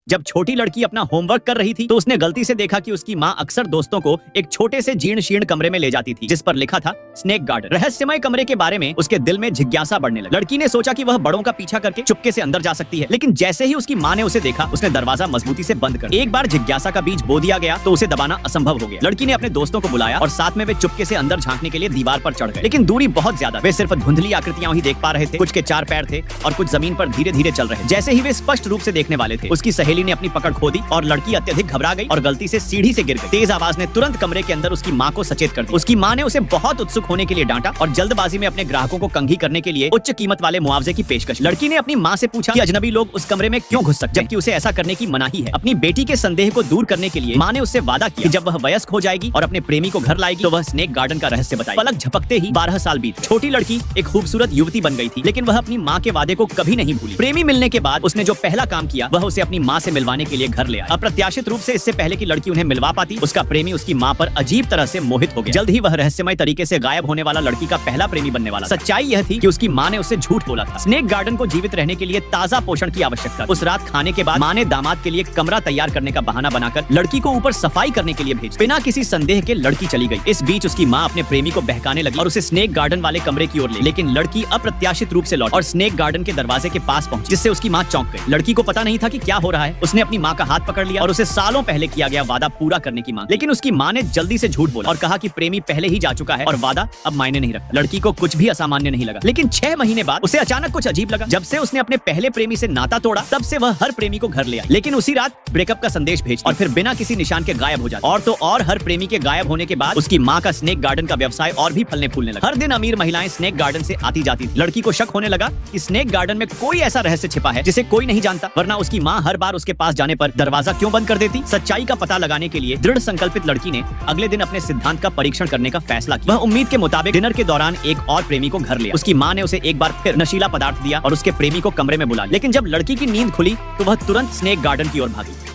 जब छोटी लड़की अपना होमवर्क कर रही थी तो उसने गलती से देखा कि उसकी माँ अक्सर दोस्तों को एक छोटे से जीर्ण शीर्ण कमरे में ले जाती थी जिस पर लिखा था स्नेक गार्डन। रहस्यमय कमरे के बारे में उसके दिल में जिज्ञासा बढ़ने लगी। लड़की ने सोचा कि वह बड़ों का पीछा करके चुपके से अंदर जा सकती है, लेकिन जैसे ही उसकी माँ ने उसे देखा उसने दरवाजा मजबूती से बंद कर दिया। एक बार जिज्ञासा का बीज बो दिया गया तो उसे दबाना असंभव हो गया। लड़की ने अपने दोस्तों को बुलाया और साथ में वे चुपके से अंदर झांकने के लिए दीवार पर चढ़ गए, लेकिन दूरी बहुत ज्यादा। वे सिर्फ धुंधली आकृतियां ही देख पा रहे थे। कुछ के 4 पैर थे और कुछ जमीन पर धीरे धीरे चल रहे। जैसे ही वे स्पष्ट रूप से देखने वाले थे उसकी सहेली ने अपनी पकड़ खो दी और लड़की अत्यधिक घबरा गई और गलती से सीढ़ी से गिर गई। तेज आवाज ने तुरंत कमरे के अंदर उसकी माँ को सचेत कर दिया। उसकी माँ ने उसे बहुत उत्सुक होने के लिए डांटा और जल्दबाजी में अपने ग्राहकों को कंघी करने के लिए उच्च कीमत वाले मुआवजे की पेशकश। लड़की ने अपनी माँ से पूछा कि अजनबी लोग उस कमरे में क्यों घुस सकते हैं, जबकि उसे ऐसा करने की मनाही है। अपनी बेटी के संदेह को दूर करने के लिए माँ ने उससे वादा किया कि जब वह वयस्क हो जाएगी और अपने प्रेमी को घर लाएगी तो वह स्नेक गार्डन का रहस्य बताएगी। पलक झपकते ही 12 साल बीत। छोटी लड़की एक खूबसूरत युवती बन गई थी, लेकिन वह अपनी माँ के वादे को कभी नहीं भूली। प्रेमी मिलने के बाद उसने जो पहला काम किया वह उसे अपनी माँ से मिलवाने के लिए घर ले आया। अप्रत्याशित रूप से इससे पहले कि लड़की उन्हें मिलवा पाती उसका प्रेमी उसकी माँ पर अजीब तरह से मोहित हो गया। जल्द ही वह रहस्यमय तरीके से गायब होने वाला लड़की का पहला प्रेमी बनने वाला। सच्चाई यह थी कि उसकी माँ ने उससे झूठ बोला था। स्नेक गार्डन को जीवित रहने के लिए ताज़ा पोषण की आवश्यकता। उस रात खाने के बाद माँ ने दामाद के लिए कमरा तैयार करने का बहाना बनाकर लड़की को ऊपर सफाई करने के लिए भेजा। बिना किसी संदेह के लड़की चली गई। इस बीच उसकी माँ अपने प्रेमी को बहकाने लगी और उसे स्नेक गार्डन वाले कमरे की ओर ले, लेकिन लड़की अप्रत्याशित रूप से लौटी और स्नेक गार्डन के दरवाजे के पास पहुंची, जिससे उसकी माँ चौंक गई। लड़की को पता नहीं था कि क्या हो रहा है। उसने अपनी माँ का हाथ पकड़ लिया और उसे सालों पहले किया गया वादा पूरा करने की मांग, लेकिन उसकी माँ ने जल्दी से झूठ बोला और कहा कि प्रेमी पहले ही जा चुका है और वादा अब मायने नहीं रखता। लड़की को कुछ भी असामान्य नहीं लगा, लेकिन 6 महीने बाद उसे अचानक कुछ अजीब लगा। जब से उसने अपने पहले प्रेमी से नाता तोड़ा तब से वह हर प्रेमी को घर ले आई, लेकिन उसी रात ब्रेकअप का संदेश भेजती और फिर बिना किसी निशान के गायब हो जाती। और तो और हर प्रेमी के गायब होने के बाद उसकी माँ का स्नेक गार्डन का व्यवसाय और भी फलने फूलने लगा। हर दिन अमीर महिलाएं स्नेक गार्डन से आती जाती थी। लड़की को शक होने लगा कि स्नेक गार्डन में कोई ऐसा रहस्य छिपा है जिसे कोई नहीं जानता, वरना उसकी माँ हर बार उसके पास जाने पर दरवाजा क्यों बंद कर देती। सच्चाई का पता लगाने के लिए दृढ़ संकल्पित लड़की ने अगले दिन अपने सिद्धांत का परीक्षण करने का फैसला किया। वह उम्मीद के मुताबिक डिनर के दौरान एक और प्रेमी को घर लिया। उसकी माँ ने उसे एक बार फिर नशीला पदार्थ दिया और उसके प्रेमी को कमरे में बुला लिया, लेकिन जब लड़की की नींद खुली तो वह तुरंत स्नेक गार्डन की ओर भागी।